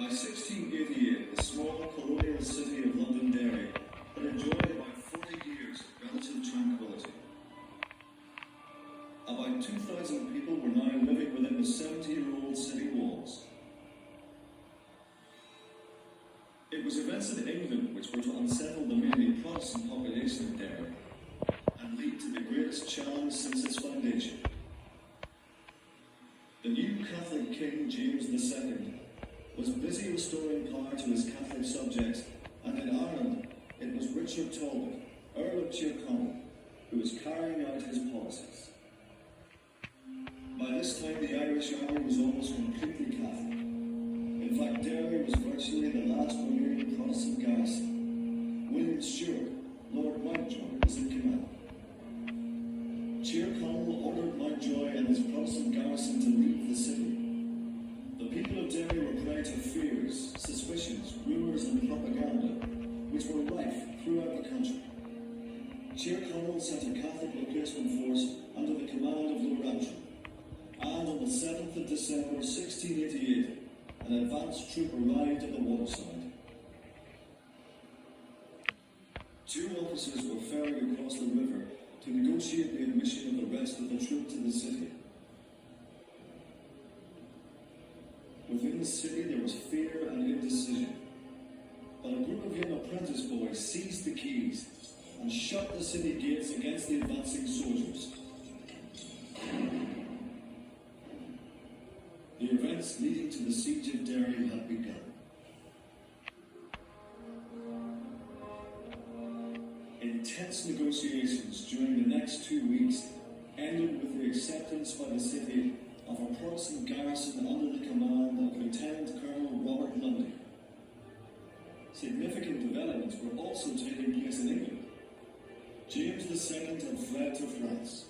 By 1688, the small colonial city of Londonderry had enjoyed about 40 years of relative tranquility. About 2,000 people were now living within the 70-year-old city walls. It was events in England which were to unsettle the mainly Protestant population of Derry and lead to the greatest challenge since its foundation. The new Catholic King James II was busy restoring power to his Catholic subjects, and in Ireland it was Richard Talbot, Earl of Tyrconnell, who was carrying out his policies. By this time the Irish army was almost completely Catholic. In fact, Derry was virtually the last remaining Protestant garrison. William Stewart, Lord Mountjoy, was in command. Tyrconnell ordered Mountjoy and his Protestant garrison to leave the city. The people of Derry were prey to fears, suspicions, rumours and propaganda, which were rife throughout the country. Tyrconnell sent a Catholic replacement force under the command of Lord Antrim, and on the 7th of December 1688, an advanced troop arrived at the waterside. Two officers were ferried across the river to negotiate the admission of the rest of the troop to the city. Within the city there was fear and indecision, but a group of young apprentice boys seized the keys and shut the city gates against the advancing soldiers. The events leading to the siege of Derry had begun. Intense negotiations during the next 2 weeks ended with the acceptance by the city of a Protestant garrison under the command of Lieutenant Colonel Robert Lundy. Significant developments were also taking place in England. James II had fled to France.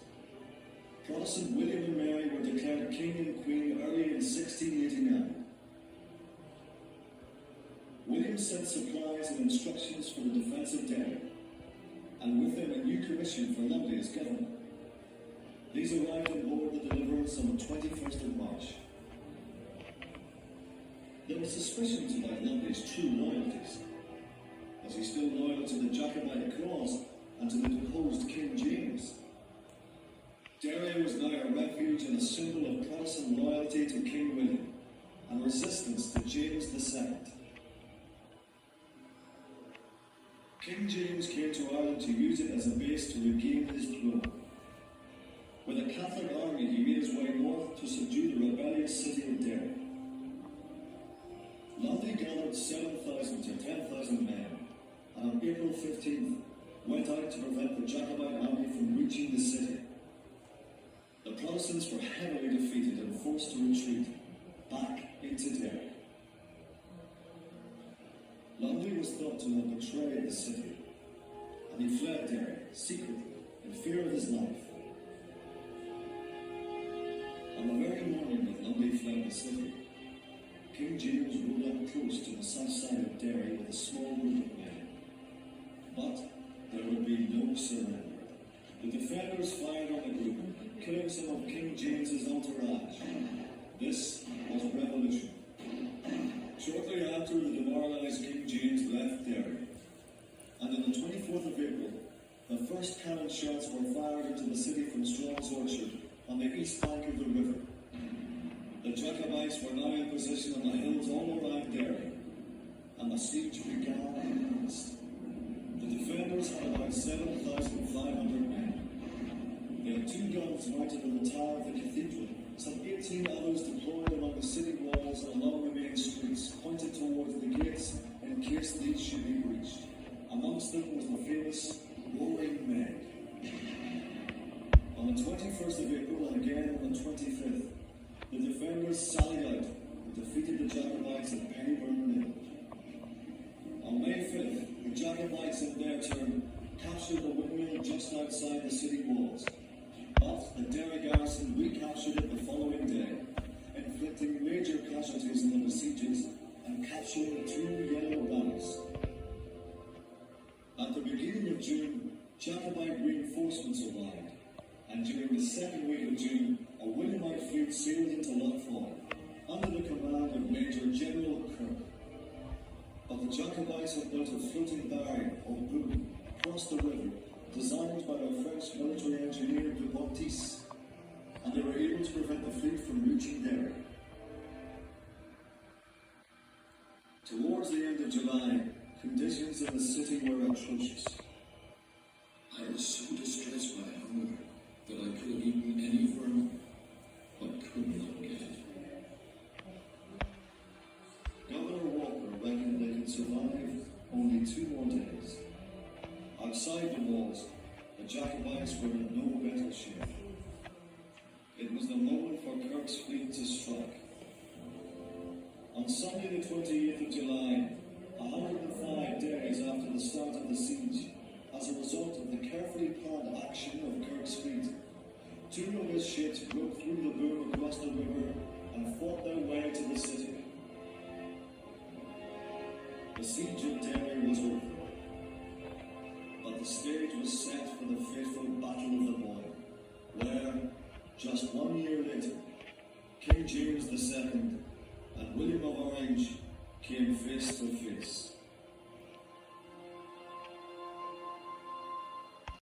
Protestant William and Mary were declared King and Queen early in 1689. William sent supplies and instructions for the defence of Derry, and with them a new commission for Lundy as governor. These arrived on board the Deliverance on the 21st of March. There were suspicions about Lundy's true loyalties. Was he still loyal to the Jacobite cause and to the deposed King James? Derry was now a refuge and a symbol of Protestant loyalty to King William and resistance to James II. King James came to Ireland to use it as a base to regain his throne. With a Catholic army, he made his way north to subdue the rebellious city of Derry. Lundy gathered 7,000 to 10,000 men, and on April 15th went out to prevent the Jacobite army from reaching the city. The Protestants were heavily defeated and forced to retreat back into Derry. Lundy was thought to have betrayed the city, and he fled Derry secretly in fear of his life. On the very morning that Lundy fled the city, King James rode up close to the south side of Derry with a small group of men. But there would be no surrender. The defenders fired on the group, killing some of King James's entourage. This was revolution. Shortly after, the demoralized King James left Derry, and on the 24th of April, the first cannon shots were fired into the city from Strong's Orchard on the east bank of the river. The Jacobites were now in position on the hills all around Derry, and the siege began in earnest. The defenders had about 7,500 men. They had 2 guns mounted on the tower of the cathedral, some 18 others deployed along the city walls and along the main streets, pointed towards the gates in case these should be breached. Amongst them was the famous Roaring Meg. On the 21st of April and again on the 25th, the defenders sallied out and defeated the Jacobites at Pennyburn Mill. On May 5th, the Jacobites in their turn captured the windmill just outside the city walls. But the Derry garrison recaptured it the following day, inflicting major casualties on the besiegers and capturing 2 yellow banners. At the beginning of June, Jacobite reinforcements arrived, and during the 2nd week of June, a Williamite fleet sailed into Lough Foyle under the command of Major General Kirk. But the Jacobites had built a floating barrier, or boom, across the river, designed by the French military engineer de Baptiste, and they were able to prevent the fleet from reaching Derry. Towards the end of July, conditions in the city were atrocious. I was so distressed by hunger that I could have eaten any for a month, but could not get it. Governor Walker reckoned they could survive only 2 more days. Outside the walls, the Jacobites were in no better shape. It was the moment for Kirk's fleet to strike. On Sunday the 28th of July, 105 days after the start of the siege, as a result of the carefully planned action of Kirk's fleet, 2 of his ships broke through the boom across the river and fought their way to the city. The siege of Derry was over, but the stage was set for the fateful Battle of the Boyne, where, just 1 year later, King James II and William of Orange came face to face.